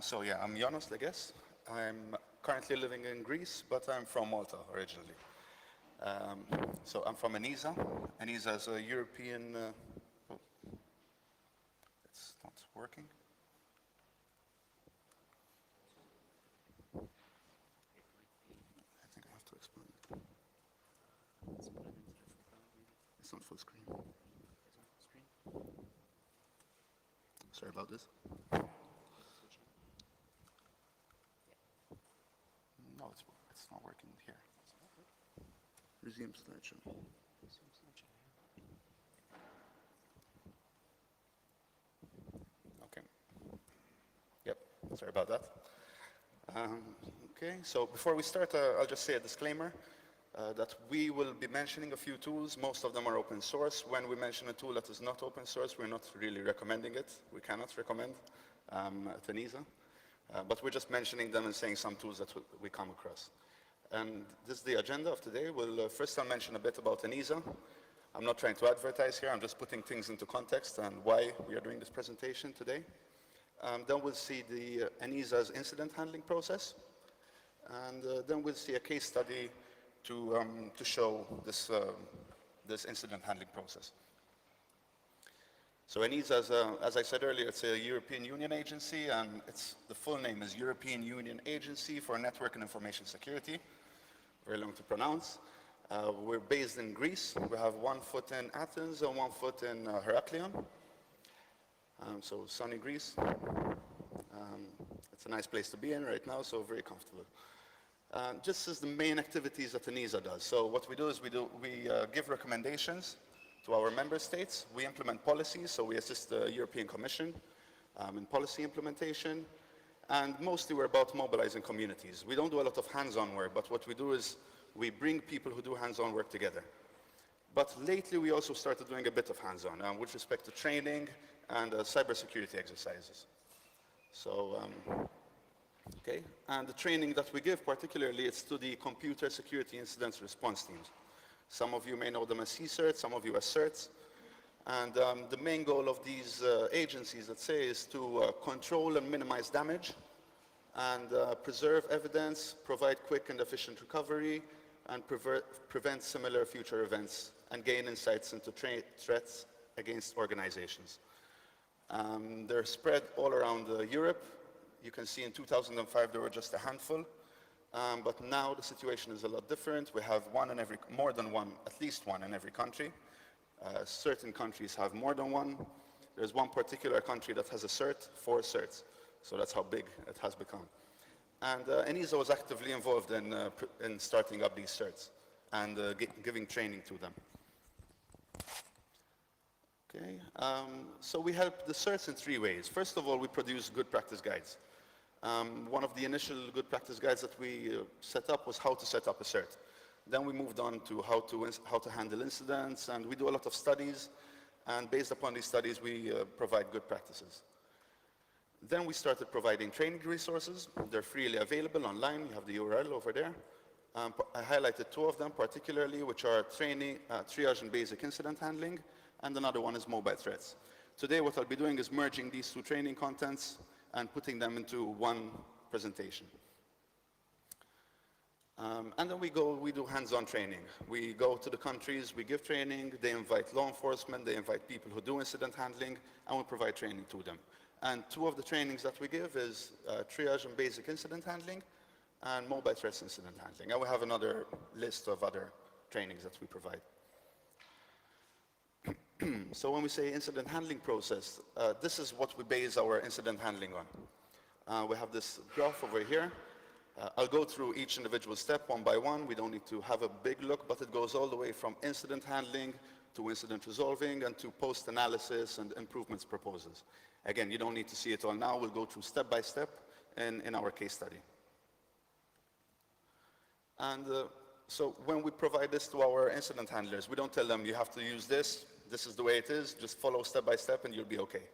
So yeah, I'm Yonas Leguesse. I'm currently living in Greece, but I'm from Malta originally. Um, so I'm from ENISA. ENISA is a European. Oh, it's not working. I think I have to explain it. It's not full screen. Sorry about this. No, it's not working here. Resume slideshow. Okay. Yep. Sorry about that. Okay. So before we start, I'll just say a disclaimer that we will be mentioning a few tools. Most of them are open source. When we mention a tool that is not open source, we're not really recommending it. We cannot recommend at ENISA. But we're just mentioning them and saying some tools that we come across. And this is the agenda of today. First I'll mention a bit about ENISA. I'm not trying to advertise here, I'm just putting things into context and why we are doing this presentation today. Then we'll see the ENISA's incident handling process. And then we'll see a case study to show this incident handling process. So ENISA, as I said earlier, it's a European Union agency, and the full name is European Union Agency for Network and Information Security. Very long to pronounce. We're based in Greece. We have 1 foot in Athens and 1 foot in Heraklion. So sunny Greece. It's a nice place to be in right now, so very comfortable. Just as the main activities that ENISA does. So what we do is we give recommendations to our member states. We implement policies, so we assist the European Commission in policy implementation. And mostly we're about mobilizing communities. We don't do a lot of hands-on work, but what we do is we bring people who do hands-on work together. But lately we also started doing a bit of hands-on with respect to training and cybersecurity exercises. So, okay, and the training that we give particularly, it's to the computer security incidents response teams. Some of you may know them as CSIRTs, some of you as CERTs. And the main goal of these agencies, let's say, is to control and minimize damage and preserve evidence, provide quick and efficient recovery, and prevent similar future events and gain insights into threats against organizations. They're spread all around Europe. You can see in 2005 there were just a handful. But now the situation is a lot different. We have more than one, at least one in every country. Certain countries have more than one. There's one particular country that has a CERT, 4 CERTs. So that's how big it has become. And ENISA was actively involved in starting up these CERTs and giving training to them. Okay, so we help the CERTs in 3 ways. First of all, we produce good practice guides. One of the initial good practice guides that we set up was how to set up a CERT. Then we moved on to how to handle incidents, and we do a lot of studies, and based upon these studies, we provide good practices. Then we started providing training resources. They're freely available online. You have the URL over there. I highlighted 2 of them particularly, which are training, triage and basic incident handling, and another one is mobile threats. Today, what I'll be doing is merging these 2 training contents and putting them into one presentation. And then we do hands-on training. We go to the countries, we give training, they invite law enforcement, they invite people who do incident handling, and we provide training to them. And 2 of the trainings that we give is triage and basic incident handling and mobile threats incident handling. And we have another list of other trainings that we provide. So when we say incident handling process, this is what we base our incident handling on. We have this graph over here. I'll go through each individual step one by one. We don't need to have a big look, but it goes all the way from incident handling to incident resolving and to post-analysis and improvements proposals. Again, you don't need to see it all now. We'll go through step by step in our case study. And so when we provide this to our incident handlers, we don't tell them you have to use this is the way it is, just follow step by step and you'll be okay.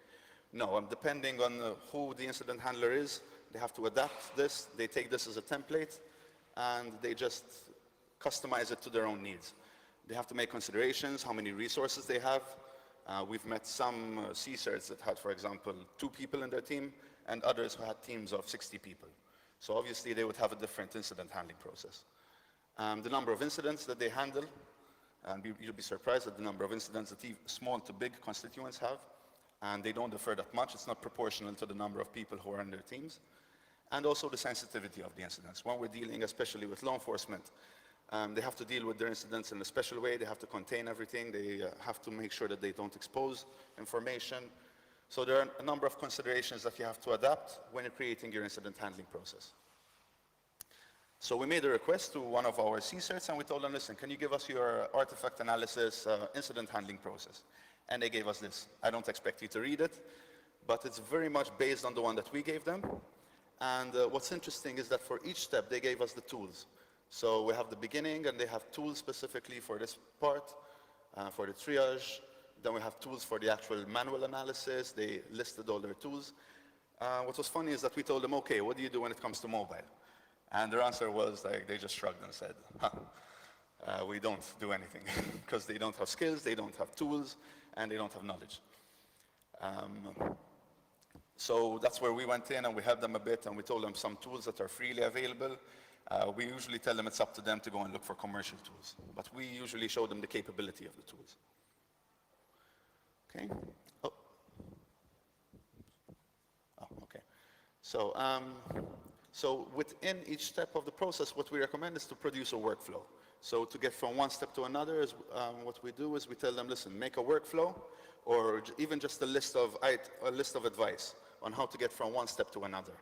No, depending on who the incident handler is, they have to adapt this, they take this as a template, and they just customize it to their own needs. They have to make considerations, how many resources they have, We've met some CSERs that had, for example, 2 people in their team, and others who had teams of 60 people. So obviously they would have a different incident handling process. The number of incidents that they handle, and you'll be surprised at the number of incidents that small to big constituents have, and they don't differ that much. It's not proportional to the number of people who are in their teams. And also the sensitivity of the incidents. When we're dealing especially with law enforcement, they have to deal with their incidents in a special way. They have to contain everything. They have to make sure that they don't expose information. So there are a number of considerations that you have to adapt when you're creating your incident handling process. So we made a request to one of our CSERTs and we told them, listen, can you give us your artifact analysis incident handling process? And they gave us this. I don't expect you to read it, but it's very much based on the one that we gave them. And what's interesting is that for each step, they gave us the tools. So we have the beginning, and they have tools specifically for this part, for the triage. Then we have tools for the actual manual analysis. They listed all their tools. What was funny is that we told them, okay, what do you do when it comes to mobile? And their answer was, like, they just shrugged and said, we don't do anything, because they don't have skills, they don't have tools, and they don't have knowledge. So that's where we went in and we helped them a bit and we told them some tools that are freely available. We usually tell them it's up to them to go and look for commercial tools, but we usually show them the capability of the tools. Okay. Okay. So within each step of the process, what we recommend is to produce a workflow. So to get from one step to another, what we do is we tell them, listen, make a workflow or even just a list of advice on how to get from one step to another.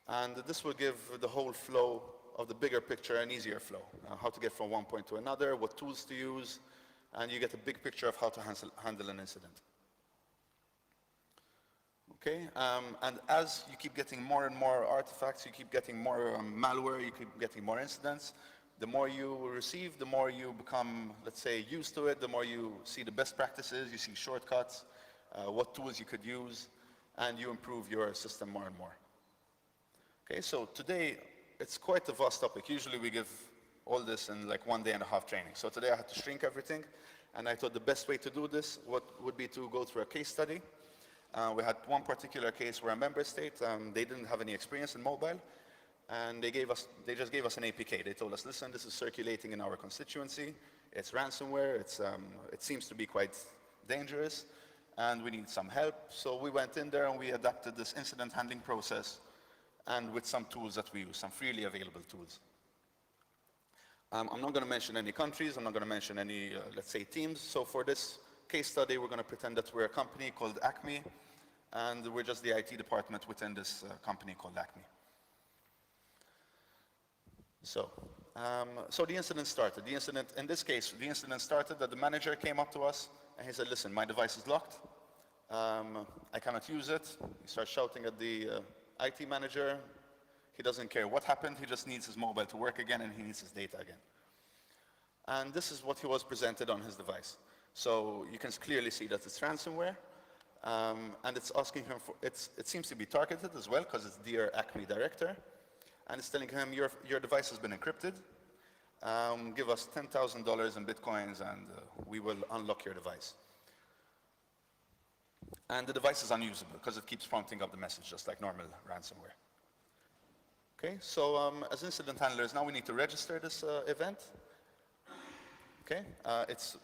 And this will give the whole flow of the bigger picture an easier flow, how to get from one point to another, what tools to use, and you get a big picture of how to handle an incident. Okay, and as you keep getting more and more artifacts, you keep getting more malware, you keep getting more incidents, the more you receive, the more you become, let's say, used to it, the more you see the best practices, you see shortcuts, what tools you could use, and you improve your system more and more. Okay, so today, it's quite a vast topic. Usually we give all this in like 1.5 day training. So today I had to shrink everything, and I thought the best way to do this would be to go through a case study. We had one particular case where a member state, they didn't have any experience in mobile, and they just gave us an APK. They told us, listen, this is circulating in our constituency. It's ransomware. It seems to be quite dangerous, and we need some help. So we went in there and we adapted this incident handling process, and with some tools that we use, some freely available tools. I'm not going to mention any countries. I'm not going to mention any, let's say, teams. So for this case study, we're going to pretend that we're a company called Acme, and we're just the IT department within this company called Acme. So the incident started. In this case, the incident started that the manager came up to us and he said, listen, my device is locked. I cannot use it. He starts shouting at the IT manager. He doesn't care what happened. He just needs his mobile to work again and he needs his data again. And this is what he was presented on his device. So you can clearly see that it's ransomware. And it's asking him for, it seems to be targeted as well because it's Dear Acme Director. And it's telling him, your device has been encrypted. Give us $10,000 in Bitcoins and we will unlock your device. And the device is unusable because it keeps prompting up the message just like normal ransomware. Okay, so as incident handlers, now we need to register this event. Okay, it's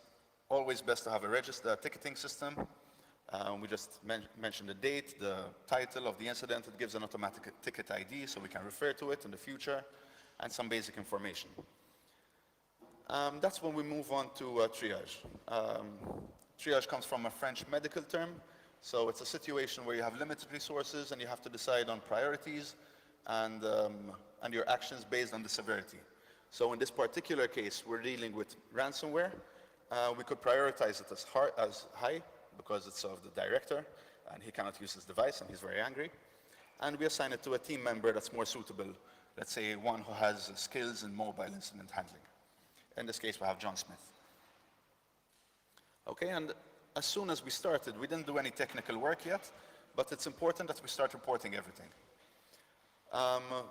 always best to have a ticketing system. We just mentioned the date, the title of the incident. It gives an automatic ticket ID so we can refer to it in the future, and some basic information. That's when we move on to triage. Triage comes from a French medical term. So it's a situation where you have limited resources and you have to decide on priorities and your actions based on the severity. So in this particular case, we're dealing with ransomware. We could prioritize it as high because it's of the director and he cannot use his device and he's very angry. And we assign it to a team member that's more suitable, let's say one who has skills in mobile incident handling. In this case, we have John Smith. Okay, and as soon as we started, we didn't do any technical work yet, but it's important that we start reporting everything.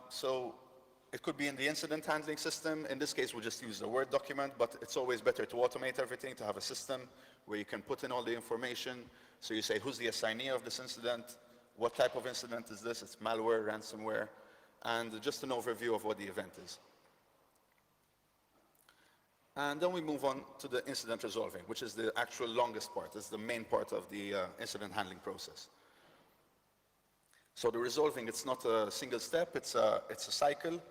So it could be in the incident handling system. In this case, we'll just use the Word document, but it's always better to automate everything, to have a system where you can put in all the information. So you say, who's the assignee of this incident? What type of incident is this? It's malware, ransomware, and just an overview of what the event is. And then we move on to the incident resolving, which is the actual longest part. It's the main part of the incident handling process. So the resolving, it's not a single step, it's a cycle.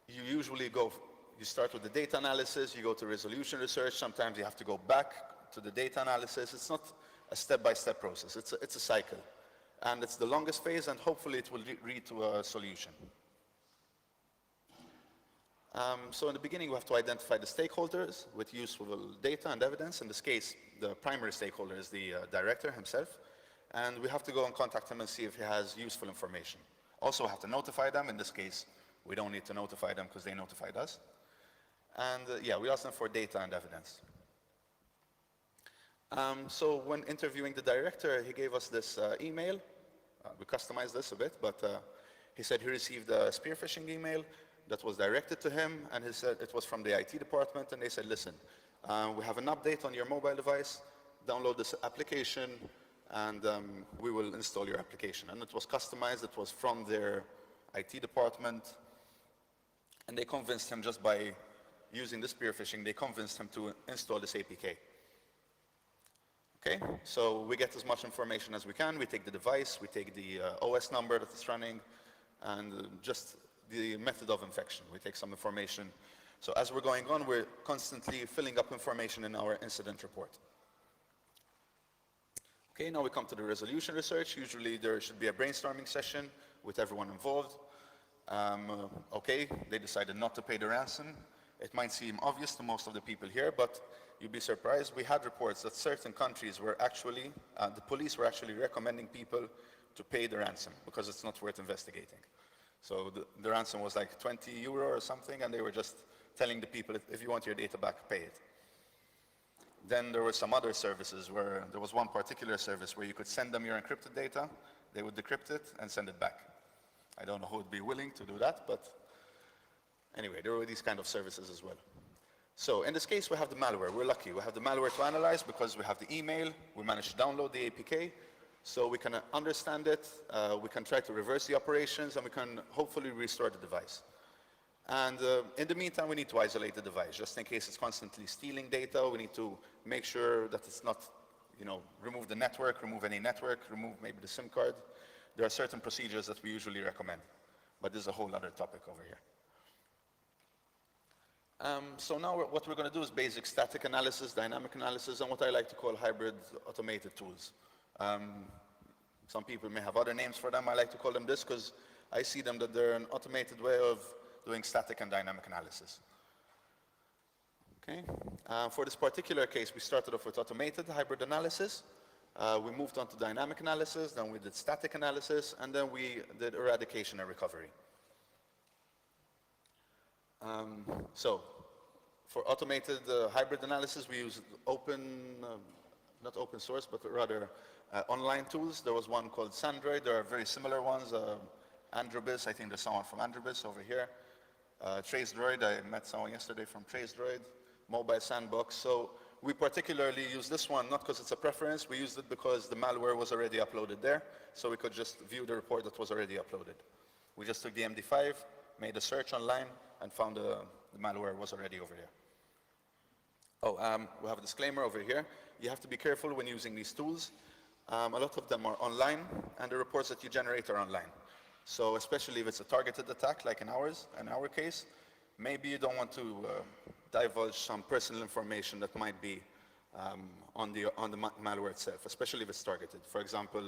You usually you start with the data analysis, you go to resolution research, sometimes you have to go back to the data analysis. It's not a step-by-step process, it's a cycle. And it's the longest phase, and hopefully it will lead to a solution. So in the beginning, we have to identify the stakeholders with useful data and evidence. In this case, the primary stakeholder is the director himself. And we have to go and contact him and see if he has useful information. Also, we have to notify them. In this case, we don't need to notify them because they notified us. And yeah, we ask them for data and evidence. So when interviewing the director, he gave us this email. We customized this a bit, but he said he received a spear phishing email that was directed to him, and he said it was from the IT department, and they said, listen, we have an update on your mobile device, download this application, and we will install your application. And it was customized, it was from their IT department, and they convinced him just by using the spear phishing, they convinced him to install this APK. Okay, so we get as much information as we can, we take the device, we take the OS number that it's running, and just the method of infection. We take some information. So as we're going on, we're constantly filling up information in our incident report. Okay, now we come to the resolution research. Usually there should be a brainstorming session with everyone involved. Okay, they decided not to pay the ransom. It might seem obvious to most of the people here, but you'd be surprised. We had reports that certain countries were actually, the police were actually recommending people to pay the ransom because it's not worth investigating. So the ransom was like 20 euro or something, and they were just telling the people, if you want your data back, pay it. Then there were some other services where there was one particular service where you could send them your encrypted data, they would decrypt it and send it back. I don't know who would be willing to do that, but anyway, there were these kind of services as well. So in this case, we have the malware. We're lucky. We have the malware to analyze because we have the email, we managed to download the APK, so we can understand it, we can try to reverse the operations, and we can hopefully restore the device. And in the meantime, we need to isolate the device, just in case it's constantly stealing data. We need to make sure that it's not, remove the network, remove any network, remove maybe the SIM card. There are certain procedures that we usually recommend, but this is a whole other topic over here. So now what we're going to do is basic static analysis, dynamic analysis, and what I like to call hybrid automated tools. Some people may have other names for them. I like to call them this because I see them that they're an automated way of doing static and dynamic analysis. Okay. For this particular case, we started off with automated hybrid analysis. We moved on to dynamic analysis, then we did static analysis, and then we did eradication and recovery. So for automated hybrid analysis, we use not open source, but rather online tools. There was one called Sandroid. There are very similar ones. Androbis, I think there's someone from Androbis over here. TraceDroid, I met someone yesterday from TraceDroid. Mobile Sandbox. So we particularly use this one, not because it's a preference, we used it because the malware was already uploaded there, so we could just view the report that was already uploaded. We just took the MD5, made a search online, and found the malware was already over here. We have a disclaimer over here. You have to be careful when using these tools. A lot of them are online, and the reports that you generate are online. So especially if it's a targeted attack, like in our case, maybe you don't want to divulge some personal information that might be on the malware itself, especially if it's targeted. For example,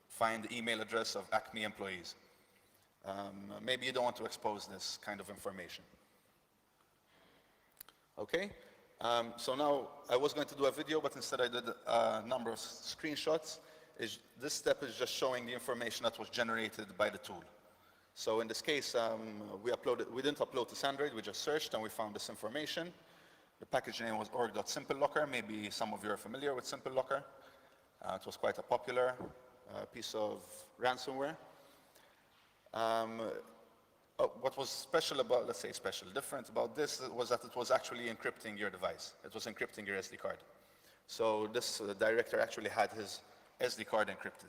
find the email address of Acme employees. Maybe you don't want to expose this kind of information. Okay, so now I was going to do a video, but instead I did a number of screenshots. This step is just showing the information that was generated by the tool. So in this case, we didn't upload to Sandroid, we just searched and we found this information. The package name was org.simplelocker. Maybe some of you are familiar with SimpleLocker. It was quite a popular piece of ransomware. what was special about, let's say special, different about this was that it was actually encrypting your device. It was encrypting your SD card. So this director actually had his SD card encrypted.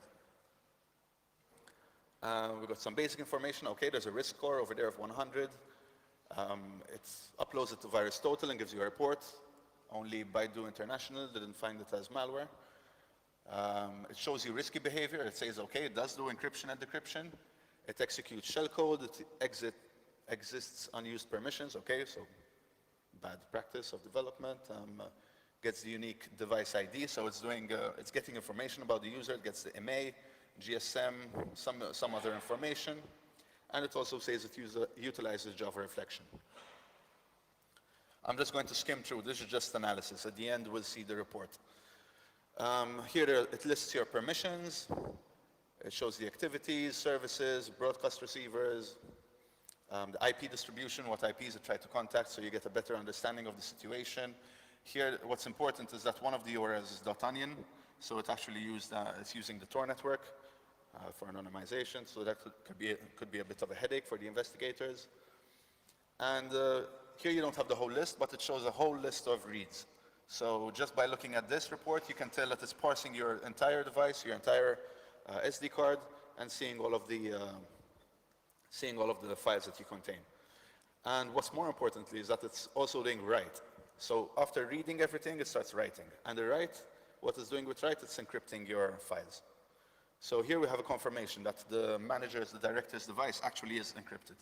We've got some basic information. Okay, there's a risk score over there of 100. It uploads it to VirusTotal and gives you a report. Only Baidu International didn't find it as malware. It shows you risky behavior. It says, okay, it does do encryption and decryption. It executes shellcode. It exists unused permissions. Okay, so bad practice of development. Gets the unique device ID. So it's doing, it's getting information about the user. It gets the MA, GSM, some other information. And it also says it utilizes Java reflection. I'm just going to skim through. This is just analysis. At the end, we'll see the report. Here it lists your permissions. It shows the activities, services, broadcast receivers, the IP distribution, what IPs it tried to contact, so you get a better understanding of the situation. Here, what's important is that one of the URLs is .onion, so it actually it's using the Tor network for anonymization, so that could be a bit of a headache for the investigators. And here you don't have the whole list, but it shows a whole list of reads. So just by looking at this report, you can tell that it's parsing your entire device, your entire SD card, and seeing all of the files that you contain. And what's more importantly is that it's also doing write. So after reading everything, it starts writing. And the write, what it's doing with write, it's encrypting your files. So here we have a confirmation that the manager's, the director's device actually is encrypted.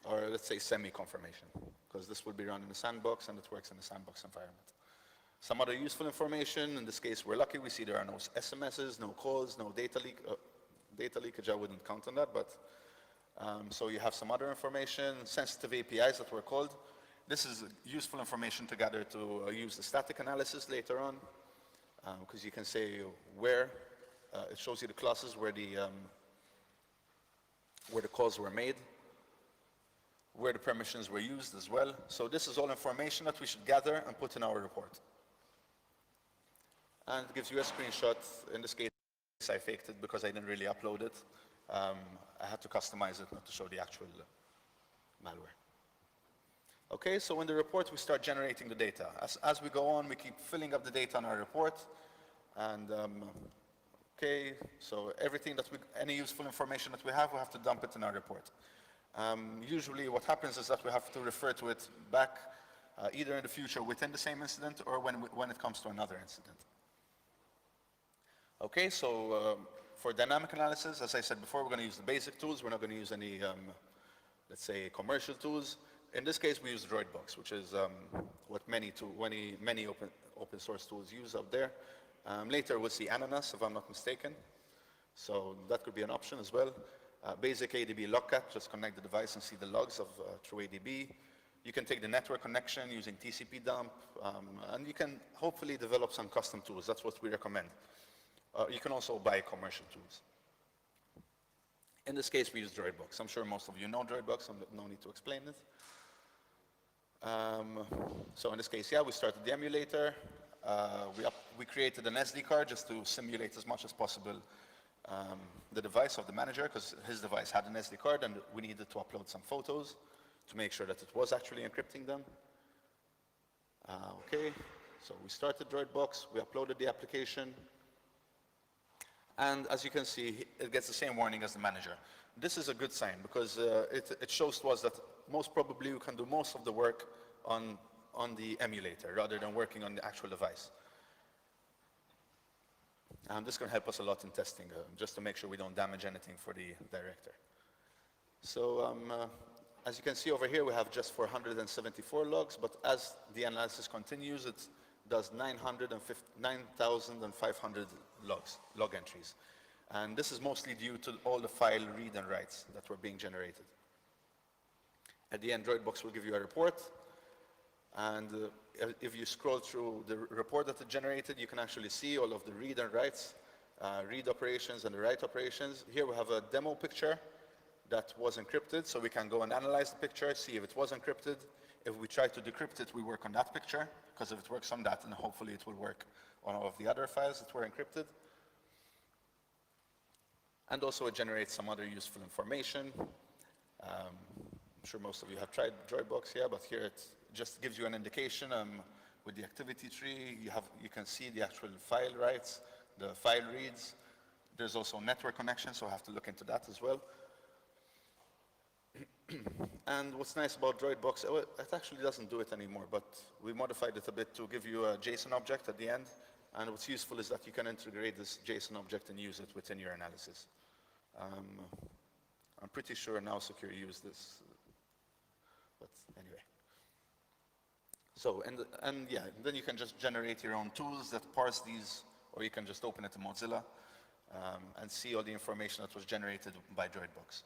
Or let's say semi-confirmation, because this will be run in a sandbox and it works in a sandbox environment. Some other useful information, in this case we're lucky, we see there are no SMSs, no calls, no data leakage, I wouldn't count on that, but so you have some other information, sensitive APIs that were called. This is useful information to gather to use the static analysis later on, because you can say where, it shows you the classes where the calls were made, where the permissions were used as well. So this is all information that we should gather and put in our report. And it gives you a screenshot. In this case, I faked it because I didn't really upload it. I had to customize it not to show the actual malware. Okay, so in the report, we start generating the data. As we go on, we keep filling up the data on our report. And okay, so everything that any useful information that we have to dump it in our report. Usually what happens is that we have to refer to it back either in the future within the same incident or when it comes to another incident. Okay, so for dynamic analysis, as I said before, we're going to use the basic tools. We're not going to use any, let's say, commercial tools. In this case, we use Droidbox, which is what many open source tools use out there. Later, we'll see Ananas, if I'm not mistaken. So that could be an option as well. Basic ADB logcat, just connect the device and see the logs of through ADB. You can take the network connection using TCP dump, and you can hopefully develop some custom tools. That's what we recommend. You can also buy commercial tools. In this case, we use Droidbox. I'm sure most of you know Droidbox, so no need to explain it. So in this case, yeah, we started the emulator. We created an SD card just to simulate as much as possible the device of the manager, because his device had an SD card and we needed to upload some photos to make sure that it was actually encrypting them. Okay, so we started Droidbox, we uploaded the application, and as you can see, it gets the same warning as the manager. This is a good sign because it shows to us that most probably you can do most of the work on the emulator rather than working on the actual device. And this can help us a lot in testing, just to make sure we don't damage anything for the director. So as you can see over here, we have just 474 logs, but as the analysis continues, it does 9,500 log entries. And this is mostly due to all the file read and writes that were being generated. At the end, Droidbox will give you a report. And if you scroll through the report that it generated, you can actually see all of the read and writes, read operations and the write operations. Here we have a demo picture that was encrypted, so we can go and analyze the picture, see if it was encrypted. If we try to decrypt it, we work on that picture, because if it works on that, then hopefully it will work on all of the other files that were encrypted. And also it generates some other useful information. I'm sure most of you have tried Droidbox, yeah, but here it just gives you an indication with the activity tree. You can see the actual file writes, the file reads. There's also network connection, so I have to look into that as well. And what's nice about Droidbox, it actually doesn't do it anymore, but we modified it a bit to give you a JSON object at the end. And what's useful is that you can integrate this JSON object and use it within your analysis. I'm pretty sure now Secuirty use this, but anyway. So, and yeah, then you can just generate your own tools that parse these, or you can just open it in Mozilla and see all the information that was generated by Droidbox.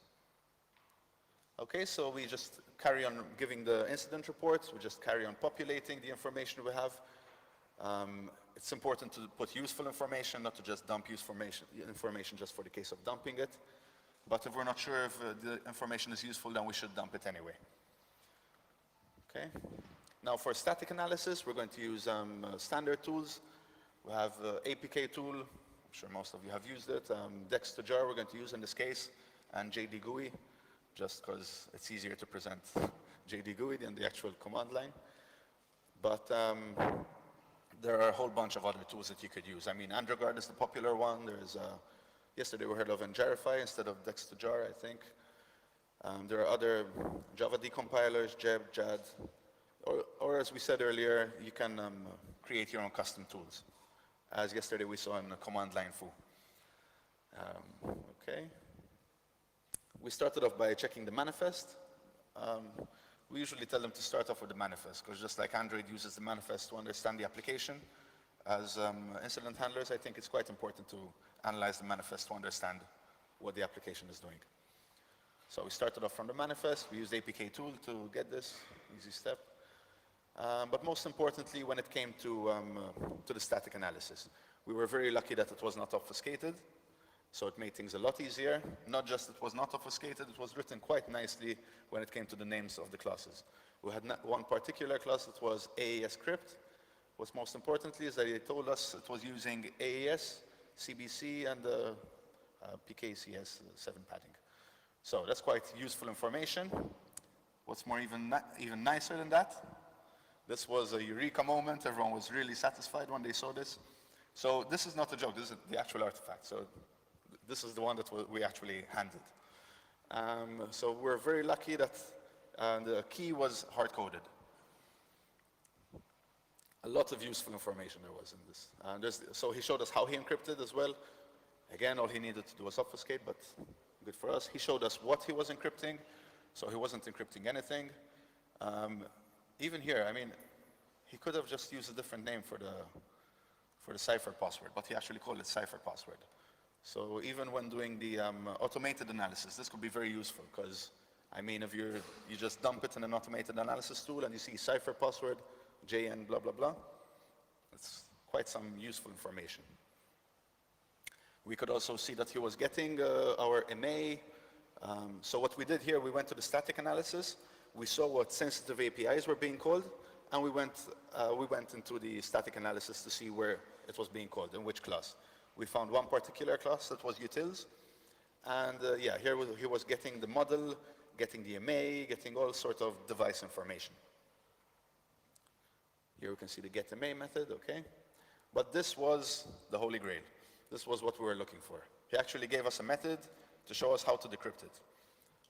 Okay, so we just carry on giving the incident reports. We just carry on populating the information we have. It's important to put useful information, not to just dump information just for the case of dumping it. But if we're not sure if the information is useful, then we should dump it anyway. Okay. Now for static analysis, we're going to use standard tools. We have APK tool. I'm sure most of you have used it. Dex to jar we're going to use in this case, and JD GUI, just because it's easier to present JD GUI than the actual command line. But there are a whole bunch of other tools that you could use. I mean, AndroGuard is the popular one. There's yesterday we heard of Ngerify instead of Dex to jar, I think. There are other Java decompilers, Jeb, JAD, or as we said earlier, you can create your own custom tools, as yesterday we saw in command line foo. Okay. We started off by checking the manifest. We usually tell them to start off with the manifest, because just like Android uses the manifest to understand the application, as incident handlers, I think it's quite important to analyze the manifest to understand what the application is doing. So we started off from the manifest. We used APK tool to get this, easy step. But most importantly, when it came to the static analysis, we were very lucky that it was not obfuscated. So it made things a lot easier. Not just it was not obfuscated, it was written quite nicely when it came to the names of the classes. We had one particular class that was AES script. What's most importantly is that it told us it was using AES, CBC, and PKCS 7 padding. So that's quite useful information. What's more even nicer than that, this was a eureka moment. Everyone was really satisfied when they saw this. So this is not a joke, this is the actual artifact. So this is the one that we actually handled. So we're very lucky that the key was hard-coded. A lot of useful information there was in this. So he showed us how he encrypted as well. Again, all he needed to do was obfuscate, but good for us. He showed us what he was encrypting, so he wasn't encrypting anything. Even here, I mean, he could have just used a different name for the cipher password, but he actually called it cipher password. So even when doing the automated analysis, this could be very useful, because, I mean, if you just dump it in an automated analysis tool and you see cipher password, JN, blah, blah, blah, it's quite some useful information. We could also see that he was getting our MA. So what we did here, we went to the static analysis. We saw what sensitive APIs were being called, and we went into the static analysis to see where it was being called, in which class. We found one particular class that was utils, and yeah, here he was getting the model, getting the MA, getting all sort of device information. Here we can see the getMA method, okay? But this was the holy grail. This was what we were looking for. He actually gave us a method to show us how to decrypt it.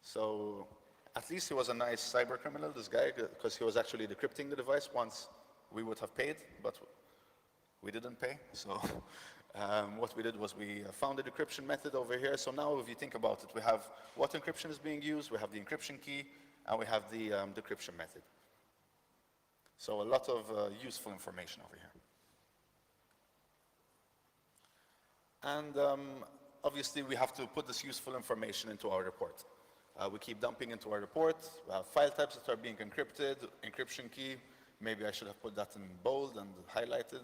So at least he was a nice cyber criminal, this guy, because he was actually decrypting the device once we would have paid, but we didn't pay. So what we did was we found the decryption method over here. So now if you think about it, we have what encryption is being used, we have the encryption key, and we have the decryption method. So a lot of useful information over here. And obviously we have to put this useful information into our report. We keep dumping into our report. We have file types that are being encrypted, encryption key. Maybe I should have put that in bold and highlighted,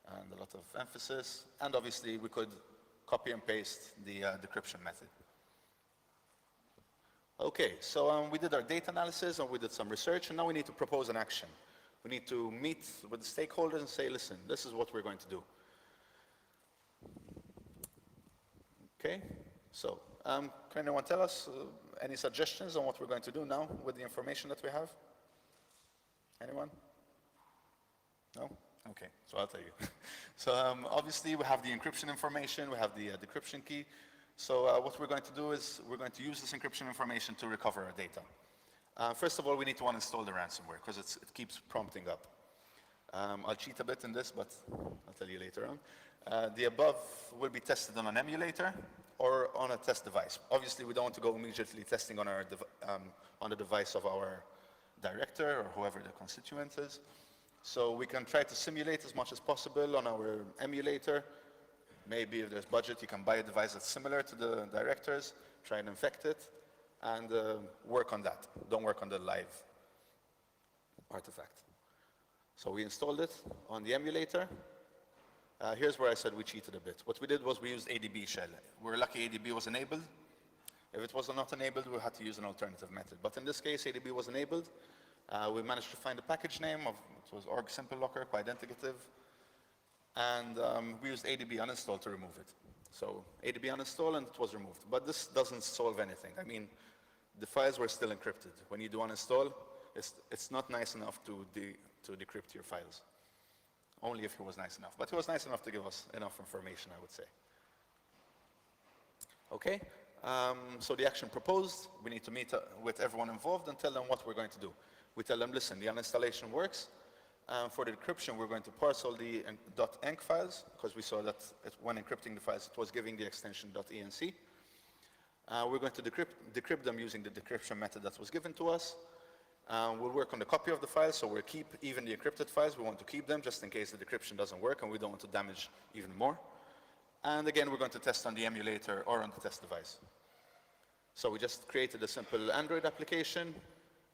and a lot of emphasis. And obviously we could copy and paste the decryption method. Okay, so we did our data analysis and we did some research, and now we need to propose an action. We need to meet with the stakeholders and say, listen, this is what we're going to do. Okay, So, can anyone tell us any suggestions on what we're going to do now with the information that we have? Anyone? No? Okay, so I'll tell you. So obviously we have the encryption information, we have the decryption key. So what we're going to do is we're going to use this encryption information to recover our data. First of all, we need to uninstall the ransomware because it keeps prompting up. I'll cheat a bit in this, but I'll tell you later on. The above will be tested on an emulator or on a test device. Obviously, we don't want to go immediately testing on the device of our director or whoever the constituent is. So we can try to simulate as much as possible on our emulator. Maybe if there's budget, you can buy a device that's similar to the director's, try and infect it, and work on that. Don't work on the live artifact. So we installed it on the emulator. Here's where I said we cheated a bit. What we did was we used ADB shell. We're lucky ADB was enabled. If it was not enabled, we had to use an alternative method. But in this case, ADB was enabled. We managed to find the package name of, it was org simple locker, quite indicative. And we used ADB uninstall to remove it. So ADB uninstall and it was removed. But this doesn't solve anything. I mean, the files were still encrypted. When you do uninstall, it's not nice enough to decrypt your files. Only if he was nice enough. But he was nice enough to give us enough information, I would say. Okay, so the action proposed, we need to meet with everyone involved and tell them what we're going to do. We tell them, listen, the uninstallation works. For the decryption, we're going to parse all the .enc files, because we saw that when encrypting the files, it was giving the extension .enc. We're going to decrypt them using the decryption method that was given to us. We'll work on the copy of the files, so we'll keep even the encrypted files. We want to keep them just in case the decryption doesn't work and we don't want to damage even more. And again, we're going to test on the emulator or on the test device. So we just created a simple Android application.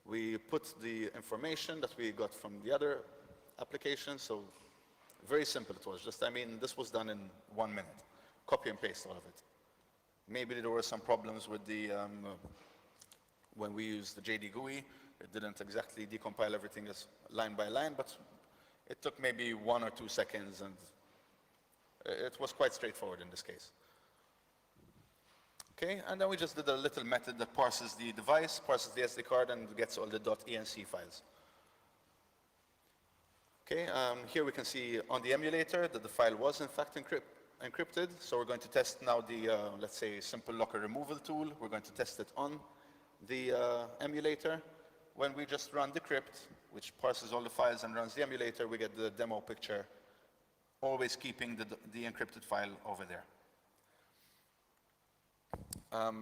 We put the information that we got from the other application, so very simple it was. Just, I mean, this was done in 1 minute. Copy and paste all of it. Maybe there were some problems with the, when we used the JD GUI, it didn't exactly decompile everything as line by line, but it took maybe 1 or 2 seconds, and it was quite straightforward in this case. Okay, and then we just did a little method that parses the device, parses the SD card, and gets all the .enc files. Okay, here we can see on the emulator that the file was in fact encrypted. So we're going to test now the, let's say, simple locker removal tool. We're going to test it on the emulator. When we just run decrypt, which parses all the files and runs the emulator, we get the demo picture, always keeping the encrypted file over there.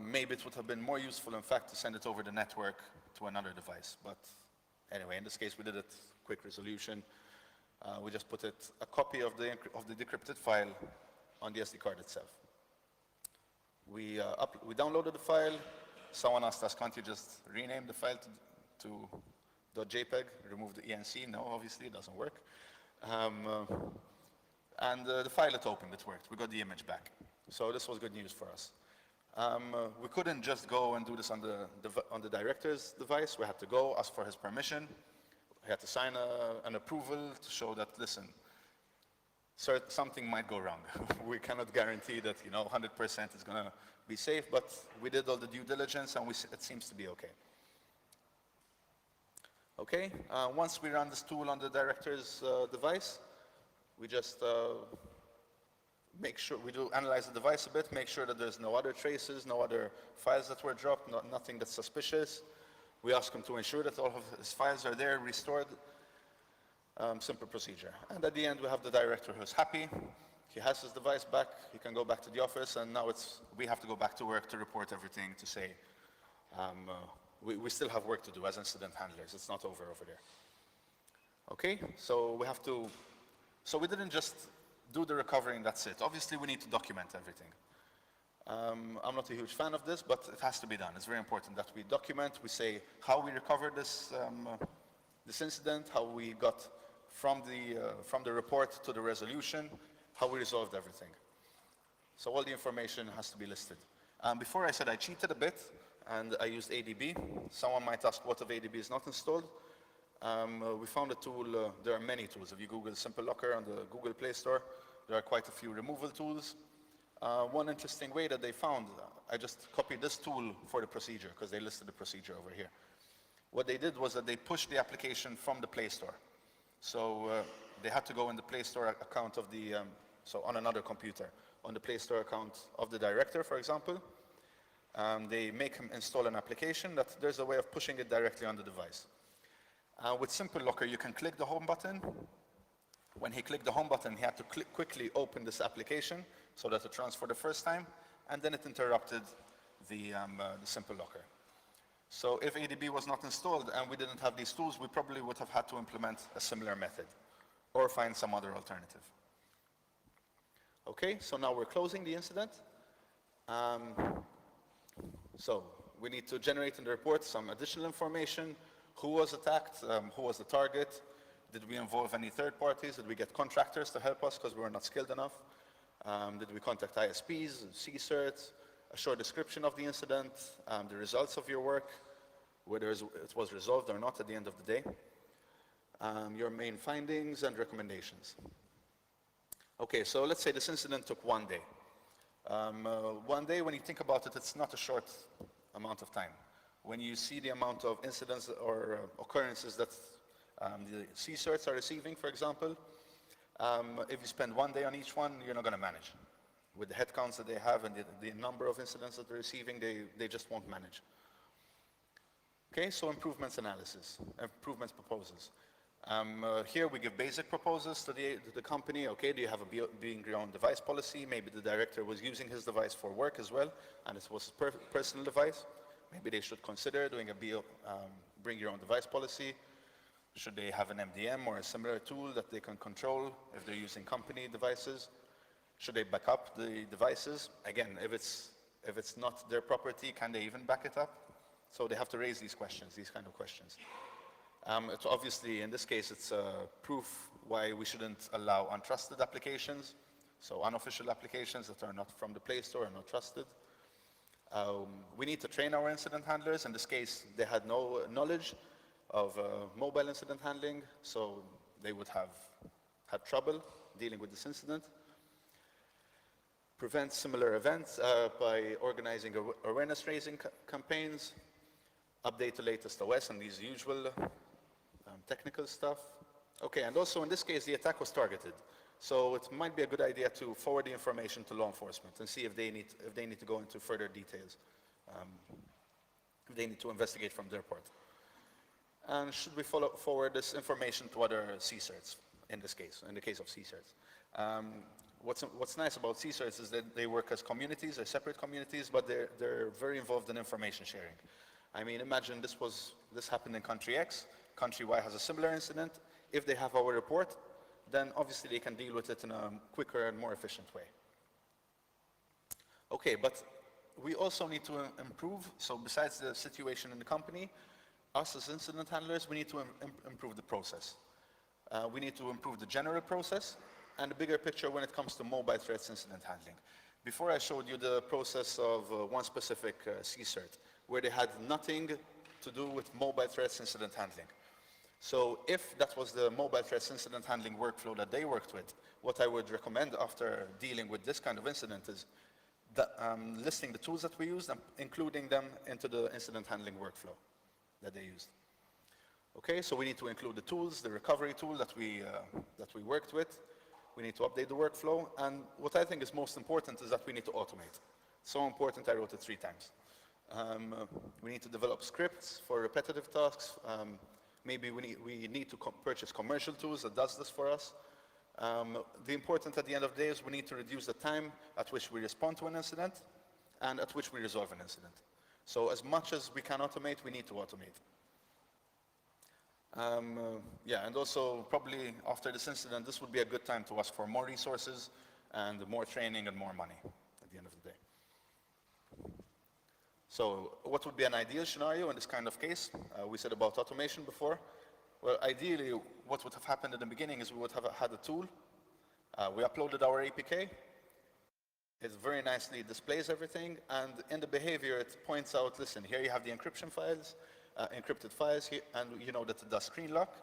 Maybe it would have been more useful, in fact, to send it over the network to another device. But anyway, in this case, we did it quick resolution. We just put a copy of the decrypted file on the SD card itself. We downloaded the file. Someone asked us, can't you just rename the file to .jpeg, remove the ENC? No, obviously, it doesn't work. And the file it opened, it worked. We got the image back. So this was good news for us. We couldn't just go and do this on the director's device. We had to go, ask for his permission. We had to sign an approval to show that, listen, sir, something might go wrong. We cannot guarantee that, 100% is going to be safe, but we did all the due diligence and it seems to be okay. Okay, once we run this tool on the director's device, we just make sure we do analyze the device a bit, make sure that there's no other traces, no other files that were dropped, nothing that's suspicious. We ask him to ensure that all of his files are there, restored. Simple procedure. And at the end, we have the director who's happy. He has his device back. He can go back to the office, and now we have to go back to work to report everything, to say we still have work to do as incident handlers. It's not over there. Okay, so we didn't just do the recovery and that's it. Obviously, we need to document everything. I'm not a huge fan of this, but it has to be done. It's very important that we document, we say how we recovered this incident, how we got from the report to the resolution, how we resolved everything. So all the information has to be listed. Before I said I cheated a bit, and I used ADB. Someone might ask what if ADB is not installed. We found a tool, there are many tools. If you Google Simple Locker on the Google Play Store, there are quite a few removal tools. one interesting way that they found, I just copied this tool for the procedure because they listed the procedure over here. What they did was that they pushed the application from the Play Store. So they had to go in the Play Store account of the, so on another computer, on the Play Store account of the director, for example. They make him install an application that there's a way of pushing it directly on the device. With Simple Locker, you can click the home button. When he clicked the home button, he had to quickly open this application so that it runs for the first time, and then it interrupted the Simple Locker. So if ADB was not installed and we didn't have these tools, we probably would have had to implement a similar method or find some other alternative. Okay, so now we're closing the incident. So we need to generate in the report some additional information. Who was attacked? Who was the target? Did we involve any third parties? Did we get contractors to help us because we were not skilled enough? Did we contact ISPs, CSIRTs? A short description of the incident, the results of your work, whether it was resolved or not at the end of the day, your main findings and recommendations. Okay, so let's say this incident took 1 day. 1 day, when you think about it, it's not a short amount of time. When you see the amount of incidents or occurrences that the CSIRTs are receiving, for example, if you spend 1 day on each one, you're not going to manage. With the headcounts that they have and the number of incidents that they're receiving, they just won't manage. Okay, so improvements analysis, improvements proposals. Here we give basic proposals to the company. Okay, do you have a bring your own device policy? Maybe the director was using his device for work as well, and it was a personal device. Maybe they should consider doing a bring your own device policy. Should they have an MDM or a similar tool that they can control if they're using company devices? Should they back up the devices? Again, if it's not their property, can they even back it up? So they have to raise these questions, these kind of questions. It's obviously, in this case, it's proof why we shouldn't allow untrusted applications, so unofficial applications that are not from the Play Store and not trusted. We need to train our incident handlers. In this case, they had no knowledge of mobile incident handling, so they would have had trouble dealing with this incident. Prevent similar events by organizing awareness-raising campaigns, update the latest OS and these usual technical stuff. Okay, and also in this case, the attack was targeted. So it might be a good idea to forward the information to law enforcement and see if they need to go into further details, if they need to investigate from their part. And should we forward this information to other CSIRTs in this case, in the case of CSIRTs? What's nice about CSIRTs is that they work as communities, they're separate communities, but they're very involved in information sharing. I mean, imagine this happened in country X, country Y has a similar incident. If they have our report, then obviously they can deal with it in a quicker and more efficient way. Okay, but we also need to improve. So besides the situation in the company, us as incident handlers, we need to improve the process. We need to improve the general process and the bigger picture when it comes to mobile threats incident handling. Before I showed you the process of one specific CSIRT, where they had nothing to do with mobile threats incident handling. So if that was the mobile threats incident handling workflow that they worked with, what I would recommend after dealing with this kind of incident is listing the tools that we used and including them into the incident handling workflow that they used. Okay, so we need to include the tools, the recovery tool that we worked with. We need to update the workflow, and what I think is most important is that we need to automate. So important, I wrote it 3 times. We need to develop scripts for repetitive tasks. Maybe we need to purchase commercial tools that does this for us. The important at the end of the day is we need to reduce the time at which we respond to an incident and at which we resolve an incident. So as much as we can automate, we need to automate. Yeah, and also probably after this incident, this would be a good time to ask for more resources and more training and more money at the end of the day. So what would be an ideal scenario in this kind of case? We said about automation before. Well, ideally, what would have happened in the beginning is we would have had a tool. We uploaded our APK. It very nicely displays everything, and in the behavior, it points out, listen, here you have the encryption files, encrypted files, here, and you know that it does screen lock,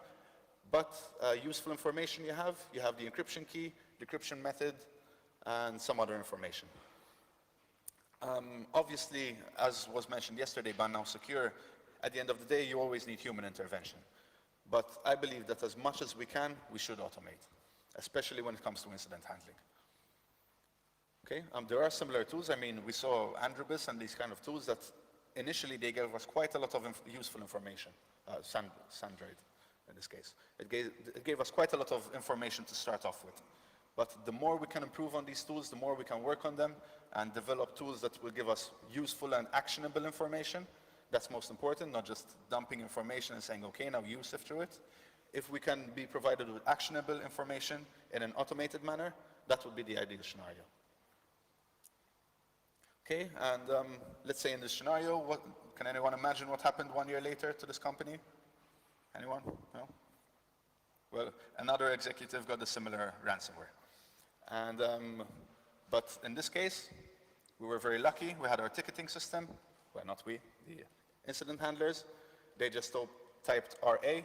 but useful information you have the encryption key, decryption method, and some other information. Obviously, as was mentioned yesterday by Now Secure, at the end of the day, you always need human intervention. But I believe that as much as we can, we should automate, especially when it comes to incident handling. Okay, there are similar tools. I mean, we saw Androbus and these kind of tools that initially they gave us quite a lot of useful information. Sandroid, in this case. It gave us quite a lot of information to start off with. But the more we can improve on these tools, the more we can work on them and develop tools that will give us useful and actionable information. That's most important, not just dumping information and saying, okay, now you sift through it. If we can be provided with actionable information in an automated manner, that would be the ideal scenario. Okay, and let's say in this scenario, can anyone imagine what happened 1 year later to this company? Anyone? No? Well, another executive got a similar ransomware. And, but in this case, we were very lucky. We had our ticketing system. Well, not we, the incident handlers. They just typed RA.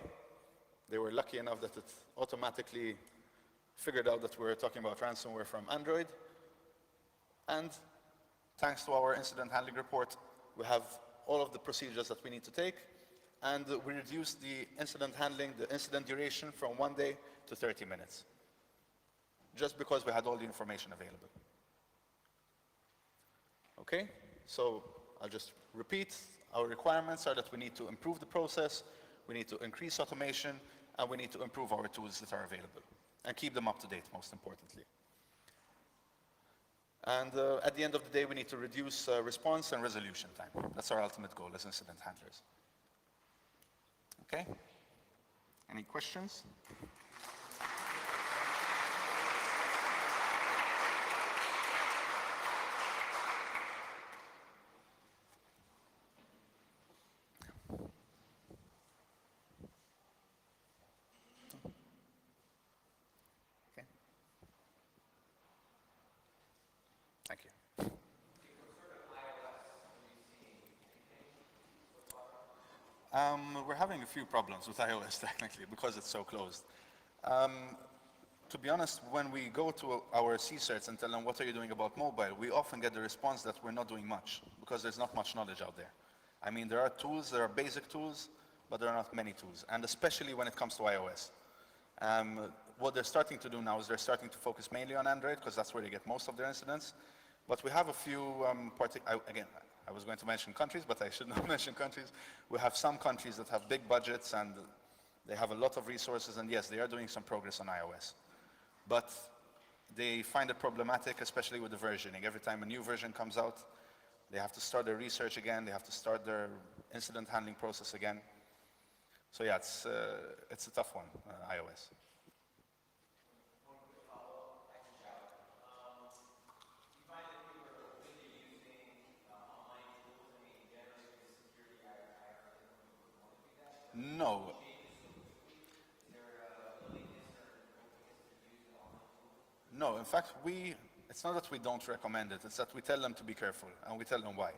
They were lucky enough that it automatically figured out that we were talking about ransomware from Android. And thanks to our incident handling report, we have all of the procedures that we need to take, and we reduced the incident handling, the incident duration from 1 day to 30 minutes, just because we had all the information available. Okay, so I'll just repeat. Our requirements are that we need to improve the process, we need to increase automation, and we need to improve our tools that are available, and keep them up to date, most importantly. And at the end of the day, we need to reduce response and resolution time. That's our ultimate goal as incident handlers. Okay? Any questions? Okay. Thank you. We're having a few problems with iOS technically because it's so closed. To be honest, when we go to our C-certs and tell them what are you doing about mobile, we often get the response that we're not doing much because there's not much knowledge out there. I mean, there are tools, there are basic tools, but there are not many tools, and especially when it comes to iOS. What they're starting to do now is they're starting to focus mainly on Android because that's where they get most of their incidents. But we have a few, again, I was going to mention countries, but I should not mention countries. We have some countries that have big budgets and they have a lot of resources, and yes, they are doing some progress on iOS. But they find it problematic, especially with the versioning. Every time a new version comes out, they have to start their research again, they have to start their incident handling process again. So yeah, it's a tough one, iOS. No. No, in fact, it's not that we don't recommend it, it's that we tell them to be careful, and we tell them why.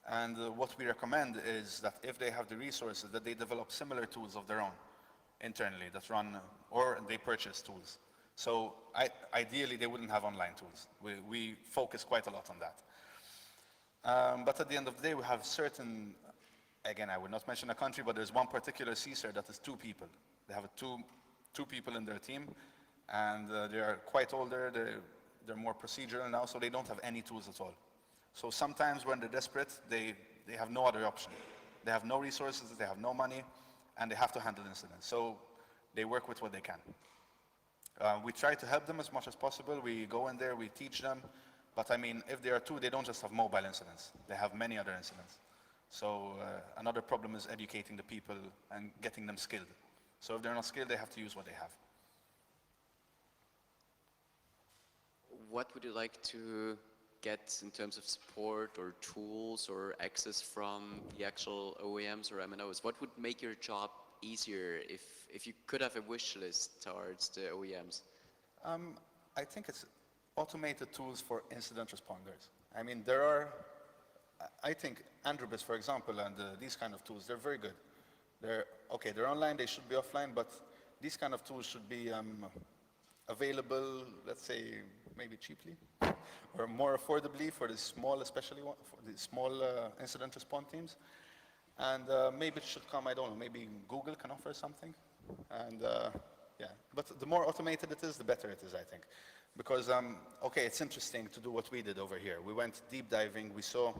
And what we recommend is that if they have the resources, that they develop similar tools of their own internally that run, or they purchase tools. So ideally, they wouldn't have online tools. We focus quite a lot on that. But at the end of the day, we have certain, again, I would not mention a country, but there's one particular CSIR that is 2 people. They have two people in their team, and they are quite older, they're more procedural now, so they don't have any tools at all. So sometimes when they're desperate, they have no other option. They have no resources, they have no money, and they have to handle incidents. So they work with what they can. We try to help them as much as possible. We go in there, we teach them. But I mean, if they are 2, they don't just have mobile incidents. They have many other incidents. So another problem is educating the people and getting them skilled. So if they're not skilled, they have to use what they have. What would you like to get in terms of support or tools or access from the actual OEMs or MNOs? What would make your job easier if you could have a wish list towards the OEMs? I think it's automated tools for incident responders. I mean, there are, I think Androbus, for example, and these kind of tools, they're very good. They're online, they should be offline, but these kind of tools should be available, let's say, maybe cheaply. or more affordably for the small, especially for the small incident response teams. And maybe it should come, I don't know, maybe Google can offer something. And yeah, but the more automated it is, the better it is, I think. Because, okay, it's interesting to do what we did over here. We went deep diving, we saw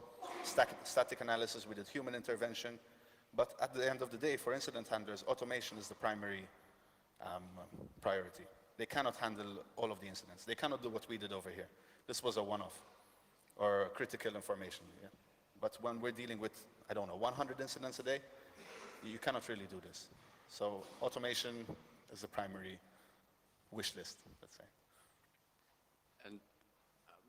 static analysis, we did human intervention. But at the end of the day, for incident handlers, automation is the primary priority. They cannot handle all of the incidents. They cannot do what we did over here. This was a one-off or critical information. Yeah. But when we're dealing with, I don't know, 100 incidents a day, you cannot really do this. So automation is the primary wish list, let's say. And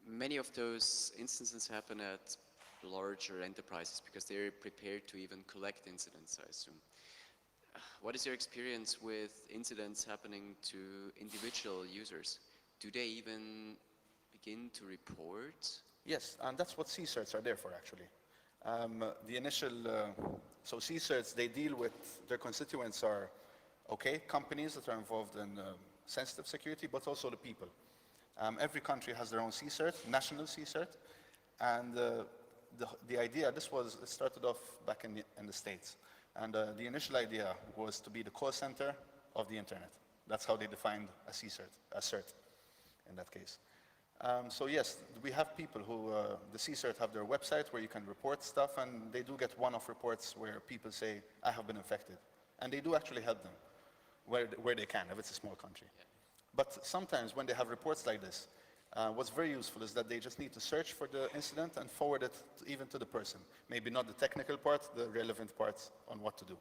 many of those instances happen at larger enterprises because they're prepared to even collect incidents, I assume. What is your experience with incidents happening to individual users? Do they even begin to report? Yes, and that's what C-certs are there for, actually. The initial, so C-certs, they deal with, their constituents are, okay, companies that are involved in sensitive security, but also the people. Every country has their own C-cert, national C-cert, and the idea, it started off back in the States. And the initial idea was to be the call center of the internet. That's how they defined a C-cert, a cert in that case. So yes, we have people who, the C-cert have their website where you can report stuff, and they do get one-off reports where people say, I have been infected. And they do actually help them where they can, if it's a small country. Yeah. But sometimes when they have reports like this, what's very useful is that they just need to search for the incident and forward it even to the person. Maybe not the technical part, the relevant parts on what to do.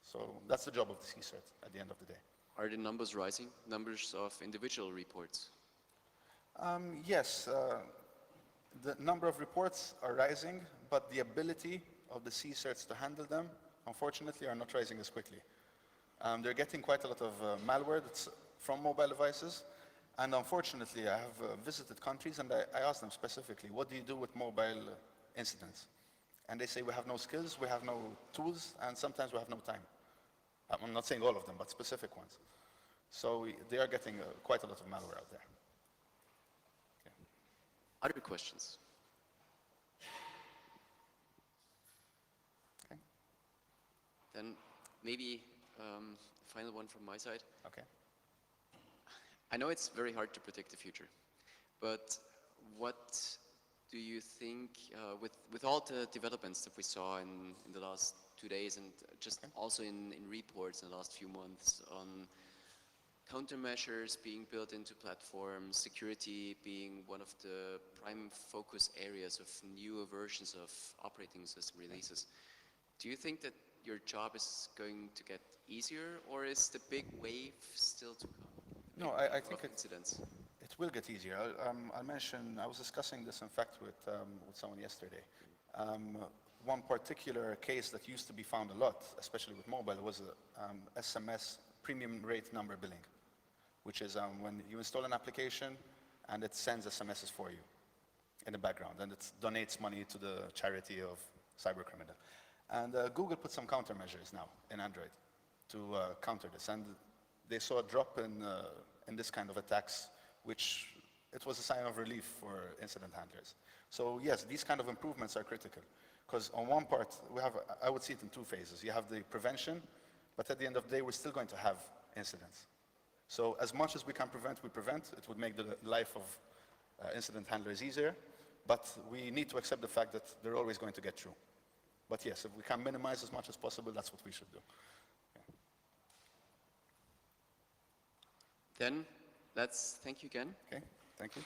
So that's the job of the C-cert at the end of the day. Are the numbers rising, numbers of individual reports? Yes, the number of reports are rising, but the ability of the C-certs to handle them, unfortunately, are not rising as quickly. They're getting quite a lot of malware that's from mobile devices. And unfortunately, I have visited countries and I asked them specifically, what do you do with mobile incidents? And they say, we have no skills, we have no tools, and sometimes we have no time. I'm not saying all of them, but specific ones. So they are getting quite a lot of malware out there. Okay. Other questions? Okay. Then maybe final one from my side. Okay. I know it's very hard to predict the future, but what do you think, with all the developments that we saw in the last 2 days and just also in reports in the last few months on countermeasures being built into platforms, security being one of the prime focus areas of newer versions of operating system releases, do you think that your job is going to get easier, or is the big wave still to come? No, I think incidents. It will get easier. I'll mention, I was discussing this in fact with someone yesterday. One particular case that used to be found a lot, especially with mobile, was SMS premium rate number billing, which is when you install an application and it sends SMSs for you in the background, and it donates money to the charity of cybercriminal. And Google put some countermeasures now in Android to counter this, and they saw a drop in this kind of attacks, which it was a sign of relief for incident handlers. So yes, these kind of improvements are critical, because on one part, I would see it in two phases. You have the prevention, but at the end of the day, we're still going to have incidents. So as much as we can prevent, we prevent. It would make the life of incident handlers easier, but we need to accept the fact that they're always going to get through. But yes, if we can minimize as much as possible, that's what we should do. Yeah. Then, let's thank you again. Okay, thank you.